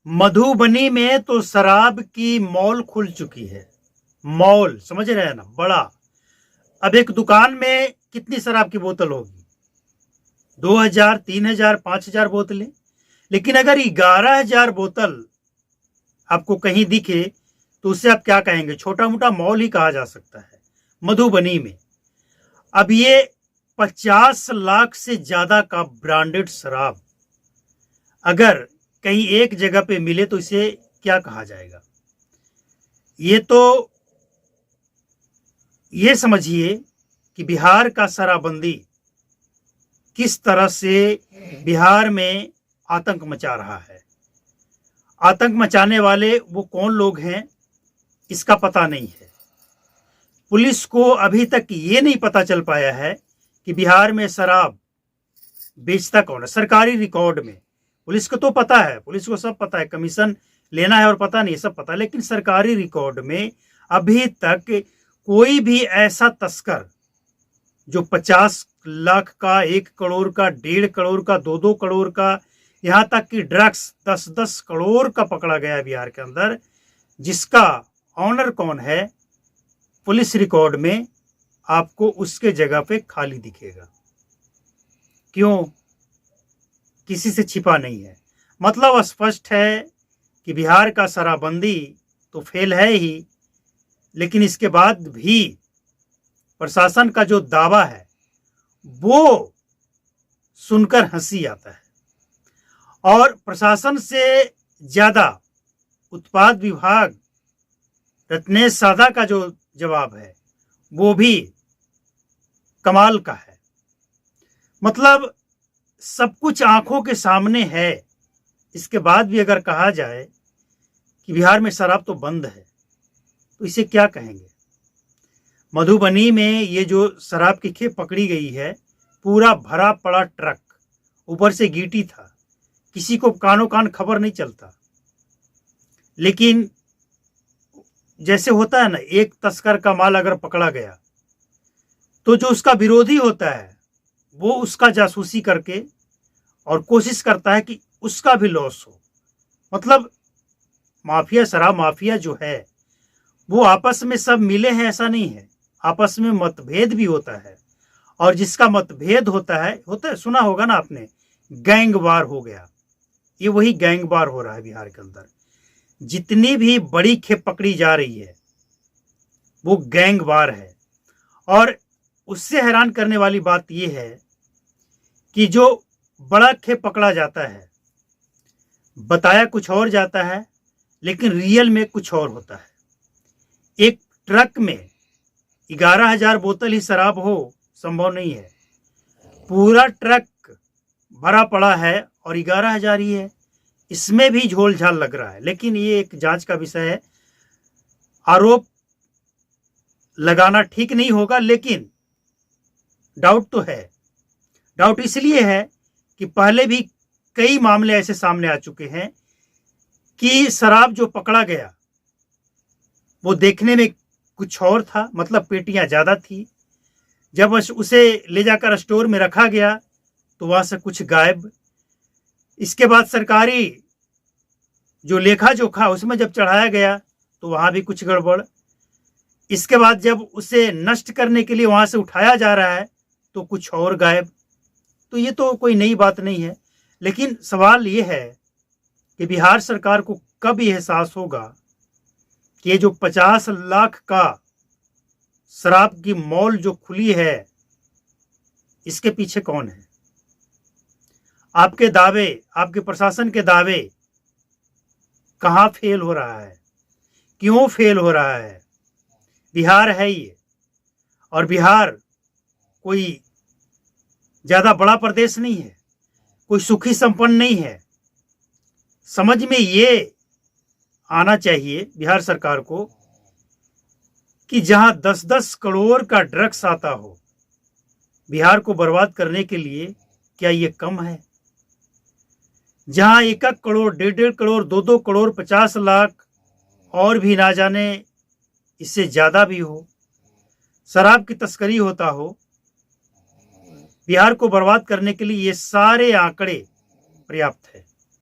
मधुबनी में तो शराब की मॉल खुल चुकी है। मॉल समझ रहे हैं ना, बड़ा। अब एक दुकान में कितनी शराब की बोतल होगी? 2000, 3000, 5000 बोतलें। लेकिन अगर 11000 बोतल आपको कहीं दिखे तो उसे आप क्या कहेंगे? छोटा मोटा मॉल ही कहा जा सकता है मधुबनी में। अब ये 50 लाख से ज्यादा का ब्रांडेड शराब अगर कहीं एक जगह पे मिले तो इसे क्या कहा जाएगा? ये समझिए कि बिहार का शराबबंदी किस तरह से बिहार में आतंक मचा रहा है। आतंक मचाने वाले वो कौन लोग हैं इसका पता नहीं है। पुलिस को अभी तक ये नहीं पता चल पाया है कि बिहार में शराब बेचता कौन है। सरकारी रिकॉर्ड में पुलिस को तो पता है, पुलिस को सब पता है, कमीशन लेना है और पता नहीं सब पता है, लेकिन सरकारी रिकॉर्ड में अभी तक कोई भी ऐसा तस्कर जो 50 लाख का, 1 करोड़ का, 1.5 करोड़ का, 2-2 करोड़ का, यहां तक कि ड्रग्स 10-10 करोड़ का पकड़ा गया बिहार के अंदर, जिसका ऑनर कौन है पुलिस रिकॉर्ड में आपको उसके जगह पे खाली दिखेगा। क्यों? किसी से छिपा नहीं है। मतलब स्पष्ट है कि बिहार का शराबबंदी तो फेल है ही, लेकिन इसके बाद भी प्रशासन का जो दावा है वो सुनकर हंसी आता है। और प्रशासन से ज्यादा उत्पाद विभाग रत्नेश साधा का जो जवाब है वो भी कमाल का है। मतलब सब कुछ आंखों के सामने है, इसके बाद भी अगर कहा जाए कि बिहार में शराब तो बंद है तो इसे क्या कहेंगे? मधुबनी में ये जो शराब की खेप पकड़ी गई है, पूरा भरा पड़ा ट्रक, ऊपर से गिटी था, किसी को कानो कान खबर नहीं चलता। लेकिन जैसे होता है ना, एक तस्कर का माल अगर पकड़ा गया तो जो उसका विरोधी होता है वो उसका जासूसी करके और कोशिश करता है कि उसका भी लॉस हो। मतलब माफिया, शराब माफिया जो है वो आपस में सब मिले हैं ऐसा नहीं है, आपस में मतभेद भी होता है। और जिसका मतभेद होता है सुना होगा ना आपने, गैंग वार हो गया। ये वही गैंग वार हो रहा है बिहार के अंदर। जितनी भी बड़ी खेप पकड़ी जा रही है वो गैंग वार है। और उससे हैरान करने वाली बात यह है कि जो बड़ा खेप पकड़ा जाता है बताया कुछ और जाता है, लेकिन रियल में कुछ और होता है। एक ट्रक में 11000 बोतल ही शराब हो संभव नहीं है। पूरा ट्रक भरा पड़ा है और 11000 ही है। इसमें भी झोल झाल लग रहा है, लेकिन ये एक जांच का विषय है। आरोप लगाना ठीक नहीं होगा, लेकिन डाउट तो है। डाउट इसलिए है कि पहले भी कई मामले ऐसे सामने आ चुके हैं कि शराब जो पकड़ा गया वो देखने में कुछ और था, मतलब पेटियां ज्यादा थी। जब उसे ले जाकर स्टोर में रखा गया तो वहां से कुछ गायब। इसके बाद सरकारी जो लेखा जोखा उसमें जब चढ़ाया गया तो वहां भी कुछ गड़बड़। इसके बाद जब उसे नष्ट करने के लिए वहां से उठाया जा रहा है तो कुछ और गायब। तो ये तो कोई नई बात नहीं है, लेकिन सवाल ये है कि बिहार सरकार को कब यह एहसास होगा कि ये जो 50 लाख का शराब की मॉल जो खुली है इसके पीछे कौन है? आपके दावे, आपके प्रशासन के दावे कहां फेल हो रहा है? क्यों फेल हो रहा है? बिहार है ये, और बिहार कोई ज्यादा बड़ा प्रदेश नहीं है, कोई सुखी संपन्न नहीं है। समझ में ये आना चाहिए बिहार सरकार को कि जहां 10-10 करोड़ का ड्रग्स आता हो, बिहार को बर्बाद करने के लिए क्या ये कम है? जहां 1-1 करोड़, 1.5 करोड़, 2-2 करोड़, 50 लाख और भी ना जाने इससे ज्यादा भी हो, शराब की तस्करी होता हो, बिहार को बर्बाद करने के लिए ये सारे आंकड़े पर्याप्त है।